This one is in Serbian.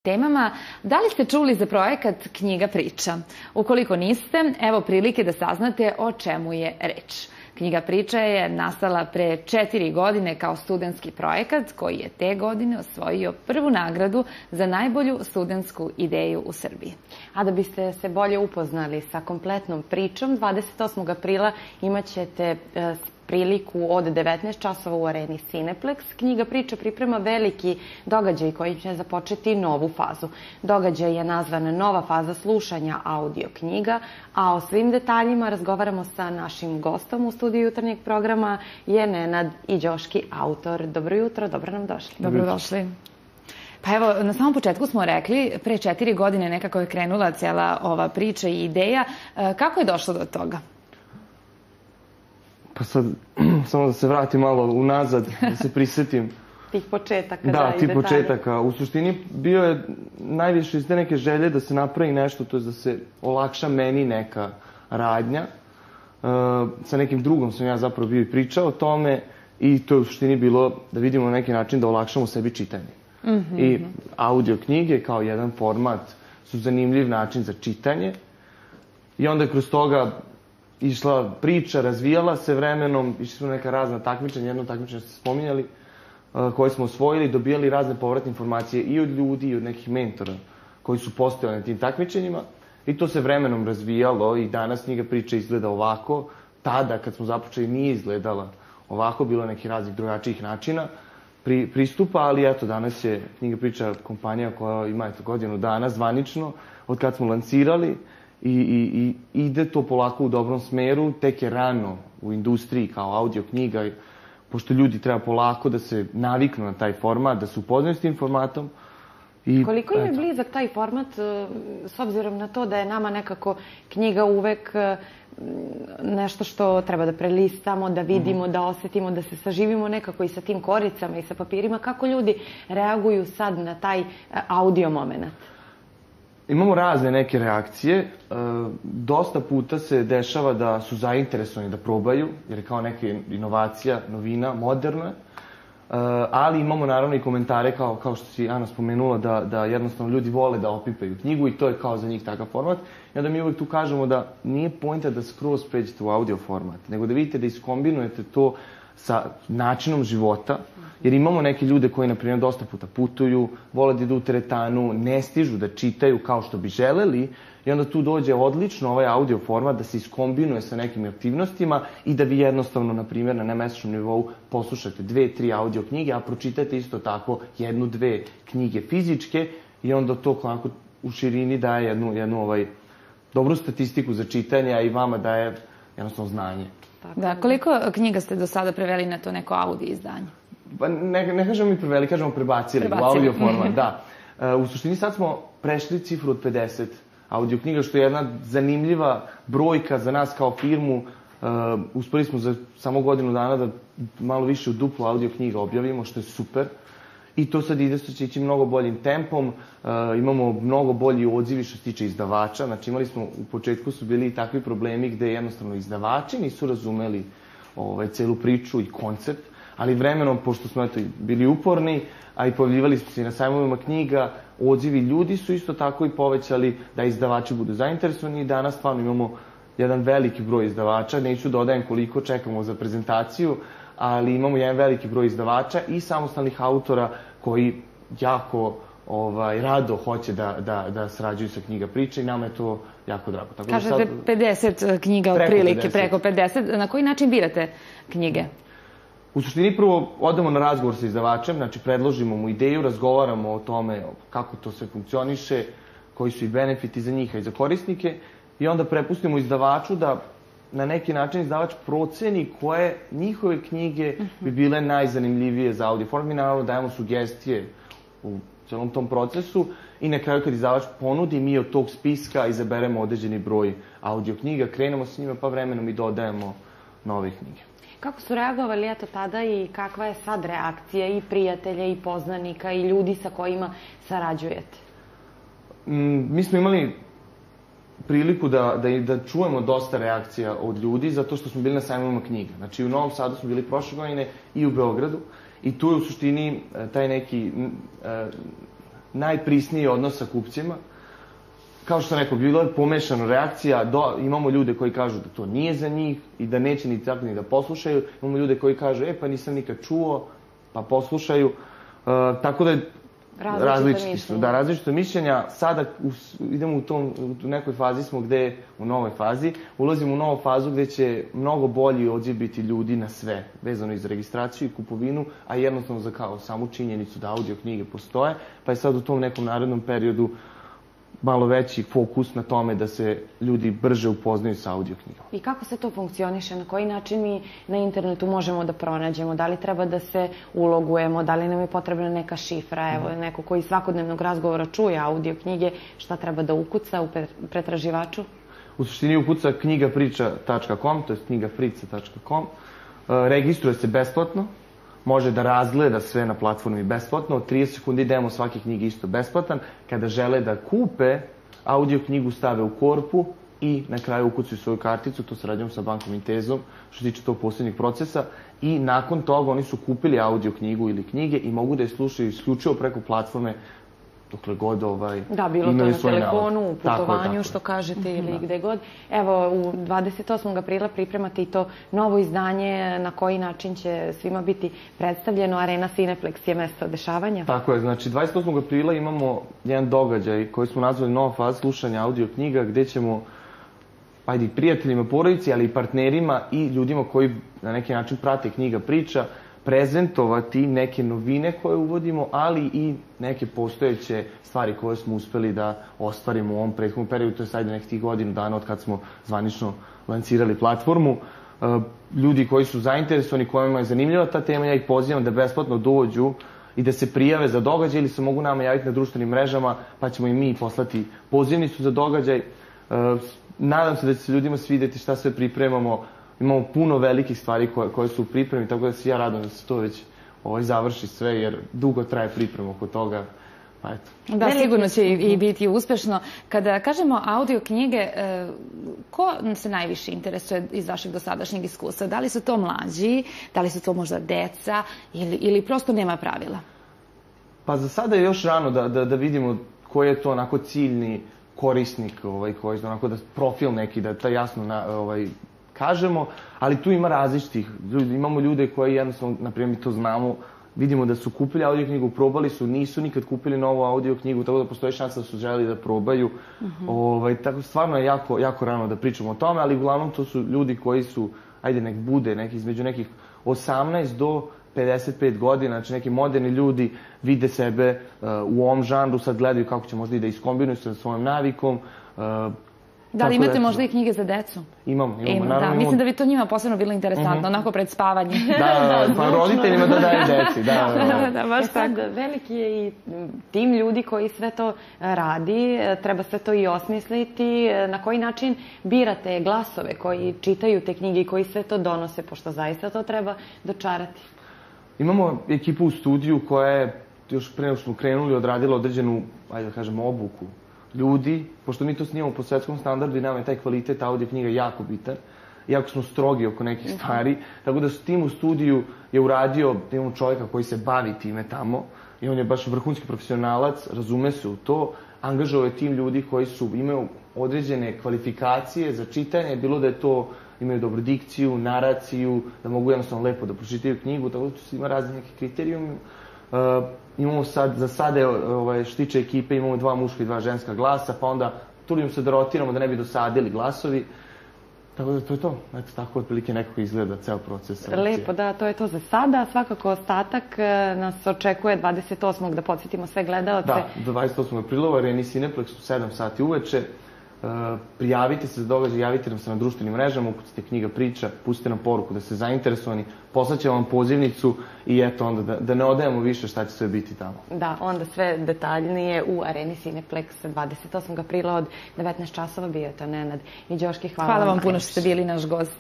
temama. Da li ste čuli za projekat Knjiga priča? Ukoliko niste, evo prilike da saznate o čemu je reč. Knjiga priča je nastala pre 4 godine kao studentski projekat koji je te godine osvojio prvu nagradu za najbolju studentsku ideju u Srbiji. A da biste se bolje upoznali sa kompletnom pričom, 28. aprila imaćete priliku od 19 časova u areni Cineplex. Knjiga priča priprema veliki događaj koji će započeti novu fazu. Događaj je nazvan Nova faza slušanja audio knjiga, a o svim detaljima razgovaramo sa našim gostom u studiju jutarnjeg programa je Nenad Iđoški, autor. Dobro jutro, dobro nam došli. Dobrodošli. Pa evo, na samom početku smo rekli, pre 4 godine nekako je krenula cijela ova priča i ideja. Kako je došlo do toga? Pa sad, samo da se vratim malo unazad, da se prisetim. Tih početaka, da, tih početaka. U suštini bio je najviše iz te neke želje da se napravi nešto, to je da se olakša meni neka radnja. Sa nekim drugom sam ja zapravo bio i pričao o tome i to je u suštini bilo da vidimo na neki način da olakšamo sebi čitanje. I audio knjige kao jedan format su zanimljiv način za čitanje i onda je kroz toga išla priča, razvijala se vremenom, išli smo neka razna takmičenja, jedno takmičenje ste spominjali, koje smo osvojili, dobijali razne povratne informacije i od ljudi i od nekih mentora koji su postojali na tim takmičenjima i to se vremenom razvijalo i danas knjiga priča izgleda ovako. Tada, kad smo započeli, nije izgledala ovako, bilo nekih raznih drugačijih načina pristupa, ali eto, danas je knjiga priča kompanija koja ima godinu dana zvanično od kad smo lancirali i ide to polako u dobrom smeru, tek je rano u industriji kao audio knjiga, pošto ljudi treba polako da se naviknu na taj format, da se upoznaju s tim formatom. Koliko im je blizak taj format, s obzirom na to da je nama nekako knjiga uvek nešto što treba da prelistamo, da vidimo, da osetimo, da se saživimo nekako i sa tim koricama i sa papirima, kako ljudi reaguju sad na taj audio moment? Imamo razne neke reakcije. Dosta puta se dešava da su zainteresovani da probaju, jer je kao neka inovacija, novina, moderna. Ali imamo naravno i komentare kao što si Ana spomenula da jednostavno ljudi vole da opipaju knjigu i to je kao za njih takav format. I onda mi uvek tu kažemo da nije pointa da skroz pređete u audio format, nego da vidite da iskombinujete to sa načinom života, jer imamo neke ljude koji, na primjer, dosta puta putuju, vole da idu u teretanu, ne stižu da čitaju kao što bi želeli i onda tu dođe odlično ovaj audio format da se iskombinuje sa nekim aktivnostima i da vi jednostavno, na primjer, na nemesečnom nivou poslušate 2-3 audio knjige, a pročitate isto tako 1-2 knjige fizičke i onda to onako u širini daje jednu dobru statistiku za čitanje, a i vama daje jednostavno znanje. Da, koliko knjiga ste do sada preveli na to neko audio izdanje? Pa ne kažemo mi preveli, kažemo prebacili u audio format, da. U suštini sad smo prešli cifru od 50 audio knjiga, što je jedna zanimljiva brojka za nas kao firmu. Uspeli smo za samo godinu dana da malo više od duplo audio knjiga objavimo, što je super. I to sad ide, što će ići mnogo boljim tempom, imamo mnogo bolji odzivi što se tiče izdavača. Znači imali smo, u početku su bili i takvi problemi gde jednostavno izdavači nisu razumeli celu priču i koncept, ali vremenom, pošto smo bili uporni, a i pojavljivali smo se i na sajmovima knjiga, odzivi ljudi su isto tako i povećali da izdavači budu zainteresovani i danas stvarno imamo jedan veliki broj izdavača. Neću dodajem koliko čekamo za prezentaciju, ali imamo jedan veliki broj izdavača i samostalnih autora koji jako rado hoće da sarađuju sa knjiga priča i nama je to jako drago. Kažete 50 knjiga otprilike, preko 50. Na koji način birate knjige? U suštini prvo odemo na razgovor sa izdavačem, znači predložimo mu ideju, razgovaramo o tome kako to sve funkcioniše, koji su i benefiti za njih i za korisnike i onda prepustimo izdavaču da na neki način izdavač proceni koje njihove knjige bi bile najzanimljivije za audio format. Mi naravno dajemo sugestije u celom tom procesu i na kraju kad izdavač ponudi, mi od tog spiska izaberemo određeni broj audio knjiga, krenemo s njima pa vremenom i dodajemo nove knjige. Kako su reagovali tada i kakva je sad reakcija i prijatelja i poznanika i ljudi sa kojima sarađujete? Mi smo imali priliku da čujemo dosta reakcija od ljudi zato što smo bili na sajmovima knjiga. Znači u Novom Sadu smo bili prošle godine i u Beogradu i tu je u suštini taj neki najprisniji odnos sa kupcima. Kao što sam rekao, bilo je pomešana reakcija, imamo ljude koji kažu da to nije za njih i da neće ni tako ni da poslušaju, imamo ljude koji kažu, pa nisam nikad čuo, pa poslušaju, tako da je različiti su. Da, različite mišljenja. Sada idemo u nekoj fazi smo gde u novoj fazi, ulazimo u novu fazu gde će mnogo bolji odziv biti ljudi na sve, vezano i za registraciju i kupovinu, a jednostavno za kao samu činjenicu da audio knjige postoje, pa je sad u tom nekom narednom periodu malo veći fokus na tome da se ljudi brže upoznaju sa audio knjigom. I kako se to funkcioniše? Na koji način mi na internetu možemo da pronađemo? Da li treba da se ulogujemo? Da li nam je potrebna neka šifra? Evo, neko koji svakodnevnog razgovora čuje audio knjige, šta treba da ukuca u pretraživaču? U suštini ukuca knjigapriča.com, to je knjigaprica.com. Registruje se besplatno. Može da razgleda sve na platformi besplatno. Od 30 sekundi demo svake knjige isto besplatan. Kada žele da kupe, audio knjigu stave u korpu i na kraju ukucaju svoju karticu. To sarađujemo sa bankom Intezom, što se tiče tog poslednjeg procesa. I nakon toga oni su kupili audio knjigu ili knjige i mogu da je slušaju isključivo preko platforme dokle god imaju svoj nalog. Da, bilo to na telefonu, u putovanju, što kažete, ili gde god. Evo, u 28. aprila pripremate i to novo izdanje, na koji način će svima biti predstavljeno. Arena Cineplex je mesto dešavanja. Tako je, znači 28. aprila imamo jedan događaj koji smo nazvali nova faza slušanja audio knjiga, gde ćemo i prijateljima, porodici, ali i partnerima i ljudima koji na neki način prate Knjiga priča, prezentovati neke novine koje uvodimo, ali i neke postojeće stvari koje smo uspeli da ostvarimo u ovom prethodnom periodu, to je sad nekih godinu dana od kad smo zvanično lancirali platformu. Ljudi koji su zainteresovani, kojima je zanimljiva ta tema, ja ih pozivam da besplatno dođu i da se prijave za događaj ili se mogu nama javiti na društvenim mrežama, pa ćemo i mi poslati pozivnicu za događaj. Nadam se da će se ljudima svideti šta sve pripremamo. Imamo puno velikih stvari koje su u pripremi, tako da se ja radujem da se to već završi sve, jer dugo traje priprema oko toga. Pa eto. Da, sigurno će i biti uspešno. Kada kažemo audio knjige, ko se najviše interesuje iz vašeg dosadašnjeg iskustva? Da li su to mlađi, da li su to možda deca ili prosto nema pravila? Pa za sada je još rano da vidimo koji je to onako ciljni korisnik, koji je onako profil neki, da to jasno kažemo, ali tu ima različitih. Imamo ljude koji jednostavno, na primjer mi to znamo, vidimo da su kupili audio knjigu, probali su, nisu nikad kupili novu audio knjigu, tako da postoji šansa da su želeli da probaju. Tako stvarno je jako rano da pričamo o tome, ali uglavnom to su ljudi koji su, ajde nek bude, između nekih 18 do 55 godina, znači neki moderni ljudi vide sebe u ovom žanru, sad gledaju kako će možda i da iskombinuju sa svojom navikom. Da li imate možda i knjige za decu? Imamo. Da, mislim da bi to njima posebno bilo interesantno, onako pred spavanje. Da, pa roditeljima da daju deci, da. Baš tako. Veliki je i tim ljudi koji sve to radi, treba sve to i osmisliti. Na koji način birate glasove koji čitaju te knjige i koji sve to donose, pošto zaista to treba dočarati? Imamo ekipu u studiju koja je, još pre nego smo krenuli, odradila određenu, ajde da kažemo, obuku ljudi, pošto mi to snimamo po svetskom standardu i nama je taj kvalitet audio knjiga jako bitan, jako smo strogi oko nekih stvari, tako da tim u studiju je uradio, imamo čovjeka koji se bavi time tamo i on je baš vrhunski profesionalac, razume se u to, angažovao je tim ljudi koji imaju određene kvalifikacije za čitanje, bilo da je to, imaju dobru dikciju, naraciju, da mogu jednostavno lepo da pročitaju knjigu, tako da ima razni neki kriterijumi. Imamo sad, za sada što tiče ekipe, imamo 2 muška i 2 ženska glasa, pa onda trudimo se da rotiramo da ne bi dosadili glasovi. Tako da to je to. Eto, tako otprilike nekako izgleda ceo proces. Lepo, da, to je to za sada. Svakako ostatak nas očekuje 28. da podsjetimo sve gledalce. Da, 28. aprila u Areni Cineplex u 7 sati uveče. Prijavite se za događaj, javite nam se na društvenim mrežama, ukucite Knjiga priča, pustite nam poruku da ste zainteresovani, poslaćemo vam pozivnicu i eto onda da ne odajemo više šta će sve biti tamo. Da, onda sve detaljnije u Areni Cineplex 28. aprila od 19 časova bio je to Nenad i Đoški. Hvala vam puno što ste bili naš gost.